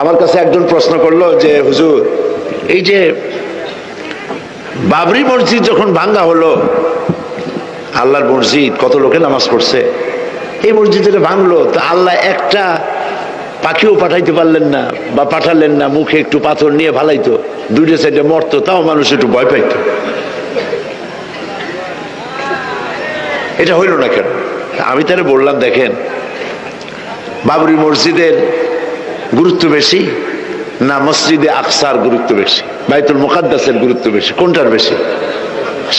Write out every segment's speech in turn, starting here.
আমার কাছে একজন প্রশ্ন করলো যে হুজুর, এই যে বাবরি মসজিদ যখন ভাঙ্গা হলো, আল্লাহর মসজিদ, কত লোকে নামাজ পড়ছে, এই মসজিদে ভাঙলো, তো আল্লাহ একটা পাখিও পাঠাইতে পারলেন না বা পাঠালেন না, মুখে একটু পাথর নিয়ে ফালাইতো, দুইটা সাইডে মরতো, তাও মানুষ একটু ভয় পাইতো, এটা হইল না কেন? আমি তাহলে বললাম, দেখেন, বাবরি মসজিদের গুরুত্ব বেশি না মসজিদে আকসার গুরুত্ব বেশি, বাইতুল মুকাদ্দাসের গুরুত্ব বেশি, কোনটার বেশি?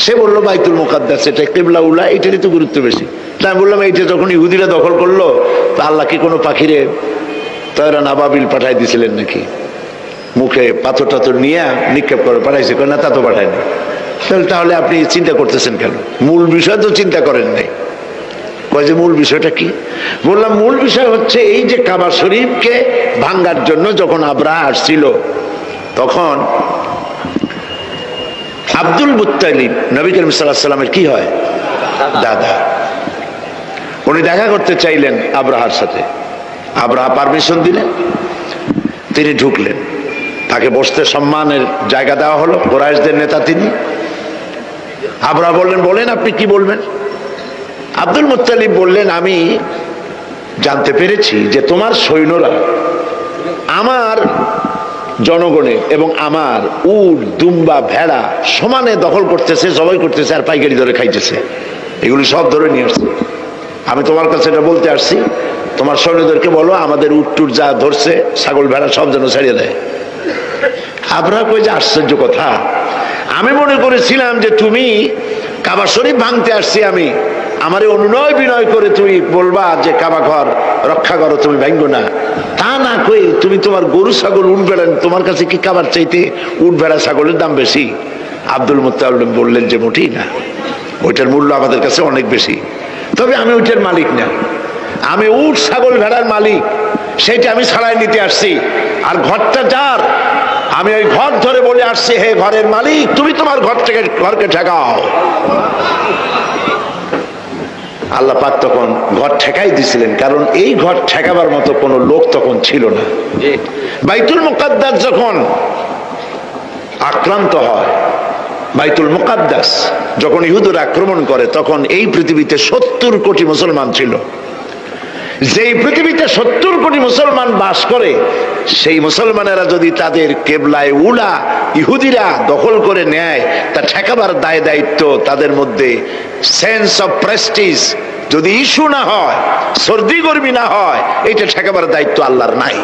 সে বললো বাইতুল মুকাদ্দাস, এটা কিবলা উলা, এটারই তো গুরুত্ব বেশি। তা আমি বললাম, এইটা যখন ইহুদিরা দখল করলো, তো আল্লাহ কি কোনো পাখিরে তয়রান আবাবিল পাঠাই দিয়েছিলেন নাকি? মুখে পাথর টাথর নিয়ে নিক্ষেপ করে পাঠাইছে? না, তা তো পাঠায়নি। তাহলে আপনি চিন্তা করতেছেন কেন? মূল বিষয় তো চিন্তা করেন নাই। কয় যে মূল বিষয়টা কি? বললাম, মূল বিষয় হচ্ছে এই যে কাবা শরীফকে ভাঙ্গার জন্য যখন আবরাহা আসছিল, তখন আব্দুল মুত্তালিব নবী করিম সাল্লাল্লাহু আলাইহি ওয়াসাল্লামের কি হয়? দাদা। উনি দেখা করতে চাইলেন আবরাহার সাথে। আবরাহা পারমিশন দিলেন, তিনি ঢুকলেন, তাকে বসতে সম্মানের জায়গা দেওয়া হলো, কুরাইশদের নেতা তিনি। আবরাহা বললেন, বলেন আপনি কি বলবেন? আব্দুল মুত্তালিব বললেন, আমি জানতে পেরেছি যে তোমার সৈন্যরা আমার জনগণের এবং আমার উট, দুম্বা, ভেড়া সমানে দখল করতেছে, জবাই করতেছে আর পাইকারি ধরে খাইতেছে, এগুলি সব ধরে নিয়ে আসছে। আমি তোমার কাছে এটা বলতে আসছি, তোমার সৈন্যদেরকে বলো আমাদের উট টুট যা ধরছে, ছাগল ভেড়া সব যেন ছাড়িয়ে দেয়। আপনারা কই যে আশ্চর্য কথা, আমি মনে করেছিলাম যে তুমি কাবা শরীফ ভাঙতে আসছি আমি, আমারে অনুনয় বিনয় করে তুমি বলবা যে কাবা ঘর রক্ষা করো, তুমি ভাঙবো না, তা না কই তুমি তোমার গরু ছাগল উঠ ভেড়া, তোমার কাছে কি কাবার চাইতে উঠ ভেড়া ছাগলের দাম বেশি? আব্দুল মুত্তালিব বললেন যে মোটেই না, ওইটার মূল্য আমাদের কাছে অনেক বেশি, তবে আমি ওইটার মালিক না, আমি উট ছাগল ভেড়ার মালিক, সেইটা আমি ছাড়াই নিতে আসছি, আর ঘরটা যার, আমি ওই ঘর ধরে বলে আসছি, হে ঘরের মালিক, তুমি তোমার ঘর থেকে ঘরকে ঠেকাও। আল্লাহ পাক তখন ঘর ঠেকাই দিছিলেন, কারণ এই ঘর ঠেকাবার মতো কোনো লোক তখন ছিল না। বাইতুল মুকাদ্দাস যখন আক্রান্ত হয়, বাইতুল মুকাদ্দাস যখন ইহুদিরা আক্রমণ করে, তখন এই পৃথিবীতে 70 কোটি মুসলমান ছিল। যেই পৃথিবীতে 70 কোটি মুসলমান বাস করে, সেই মুসলমানেরা যদি তাদের কেবলায় উলা ইহুদিরা দখল করে নেয়, তা ঠেকাবার দায় দায়িত্ব তাদের মধ্যে, সেন্স অফ প্রেস্টিজ যদি ইস্যু না হয়, সর্দি গরমি না হয়, এটা ঠেকাবার দায়িত্ব আল্লাহর নাই।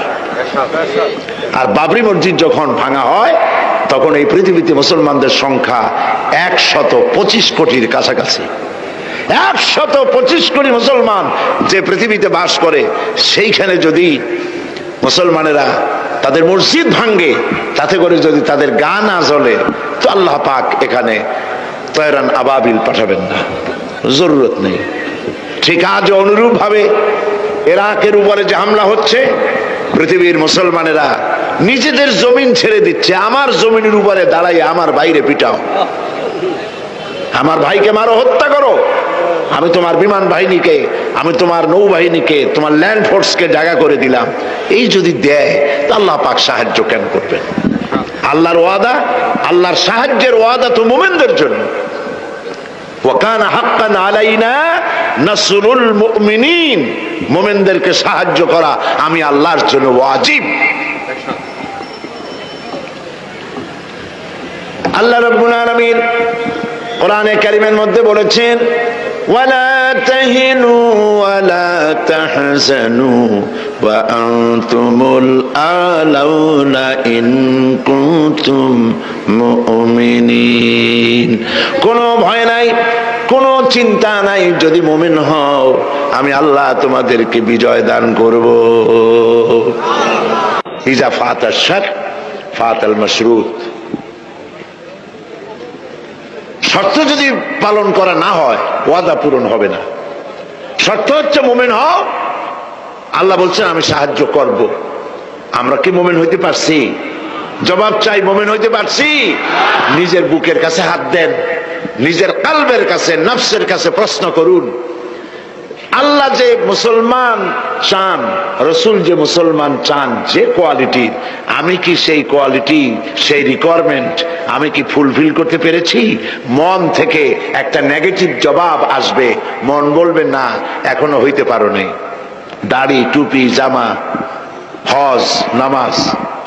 আর বাবরি মসজিদ যখন ভাঙা হয়, তখন এই পৃথিবীতে মুসলমানদের সংখ্যা 125 কোটির কাছাকাছি। 125 কোটি মুসলমান যে পৃথিবীতে বাস করে, সেইখানে যদি মুসলমানেরা তাদের মসজিদ ভাঙ্গে, তাতে করে যদি তাদের গা না জ্বলে, তো আল্লাহ পাক এখানে তয়রান আবাবিল পাঠাবেন না, জরুরত নেই। ঠিক আজ অনুরূপ ভাবে ইরাকের উপরে যে হামলা হচ্ছে, পৃথিবীর মুসলমানেরা নিজেদের জমিন ছেড়ে দিচ্ছে, আমার জমিনের উপরে দাঁড়াই আমার বাইরে পিটাও, আমার ভাইকে মারো, হত্যা করো, আমি তোমার বিমান বাহিনীকে, আমি তোমার নৌবাহিনীকে, তোমার ল্যান্ড ফোর্সকে জায়গা করে দিলাম। এই যদি দেয়, তা আল্লাহ পাক সাহায্য কেন করবেন? আল্লাহর ওয়াদা, আল্লাহর সাহায্যের ওয়াদা তো মুমিনদের জন্য। ওয়াকানা হাক্কান আলাইনা নাসরুল মুমিনিন, মুমিনদেরকে সাহায্য করা আমি আল্লাহর জন্য ওয়াজিব। আল্লাহ রাব্বুল আলামিন কোরআনে কারীমের মধ্যে বলেছেন, ওয়ালা তাহিনু ওয়ালা তাহজানু ওয়া আনতুমুল আলাউনা ইন কুনতুম মুমিনিন। কোনো ভয় নাই, কোনো চিন্তা নাই, যদি মুমিন হও আমি আল্লাহ তোমাদেরকে বিজয় দান করব। ইজা ফাতা শার ফাতাল মাশরুত। শর্ত যদি পালন করা না হয়, ওয়াদা পূরণ হবে না। শর্ত হচ্ছে মুমিন হও, আল্লাহ বলছেন আমি সাহায্য করব। আমরা কি মুমিন হইতে পারছি? জবাব চাই, মুমিন হইতে পারছি? নিজের বুকের কাছে হাত দেন, নিজের কলবের কাছে, নফসের কাছে প্রশ্ন করুন। আল্লাহ যে মুসলমান চান, রসুল যে মুসলমান চান, যে কোয়ালিটির, আমি কি সেই কোয়ালিটি, সেই রিকোয়ারমেন্ট আমি কি ফুলফিল করতে পেরেছি? মন থেকে একটা নেগেটিভ জবাব আসবে, মন বলবে না এখনো হইতে পারো নাই। দাড়ি, টুপি, জামা, হজ, নামাজ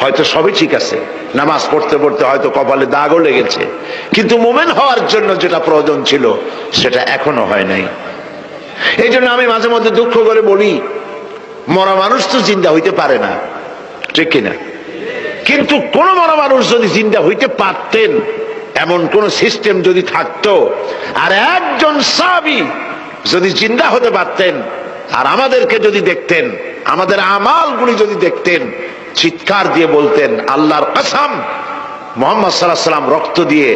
হয়তো সবই ঠিক আছে, নামাজ পড়তে পড়তে হয়তো কপালে দাগও লেগেছে, কিন্তু মোমেন হওয়ার জন্য যেটা প্রয়োজন ছিল সেটা এখনো হয় নাই। এই জন্য আমি মাঝে মধ্যে দুঃখ করে বলি, মরা মানুষ তো জিন্দা হইতে পারে না, ঠিক কিনা? কিন্তু কোন মরা মানুষ যদি জিন্দা হইতে পারতেন, এমন কোন সিস্টেম যদি থাকতো, আর একজন সাহাবী যদি জিন্দা হতে পারতেন, আর আমাদেরকে যদি দেখতেন, আমাদের আমালগুলি যদি দেখতেন, চিৎকার দিয়ে বলতেন আল্লাহর কসম, মুহাম্মদ সাল্লাল্লাহু আলাইহি ওয়াসাল্লাম রক্ত দিয়ে,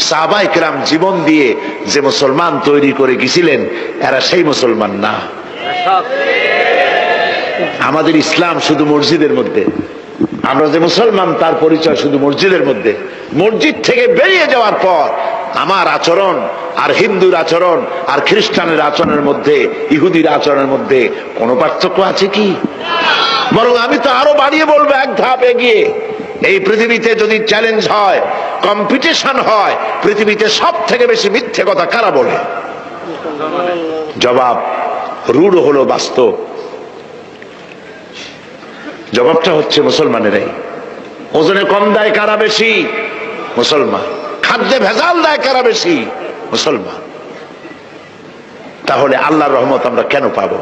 সাহাবায়ে কেরাম জীবন দিয়ে যে মুসলমান তৈরি করে গেছিলেন, এরা সেই মুসলমান না। আমাদের ইসলাম শুধু মসজিদের মধ্যে, আমরা যে মুসলমান তার পরিচয় শুধু মসজিদের মধ্যে। মসজিদ থেকে বেরিয়ে যাওয়ার পর আমার আচরণ আর হিন্দুর আচরণ আর খ্রিস্টানের আচরণের মধ্যে, ইহুদির আচরণের মধ্যে কোনো পার্থক্য আছে কি? বরং আমি তো আরো বাড়িয়ে বলবো, এক ধাপ এগিয়ে। এই পৃথিবীতে যদি চ্যালেঞ্জ হয়, কম্পিটিশন হয়, পৃথিবীতে সব থেকে বেশি মিথ্যে কথা কারা বলে? জবাব রূঢ় হলো বাস্তব, জবাবটা হচ্ছে মুসলমানেরাই। ওজনে কম দেয় কারা বেশি? মুসলমান। খাদ্যে ভেজাল দেয় কারা বেশি? মুসলমান। তাহলে আল্লাহর রহমত আমরা কেন পাবো?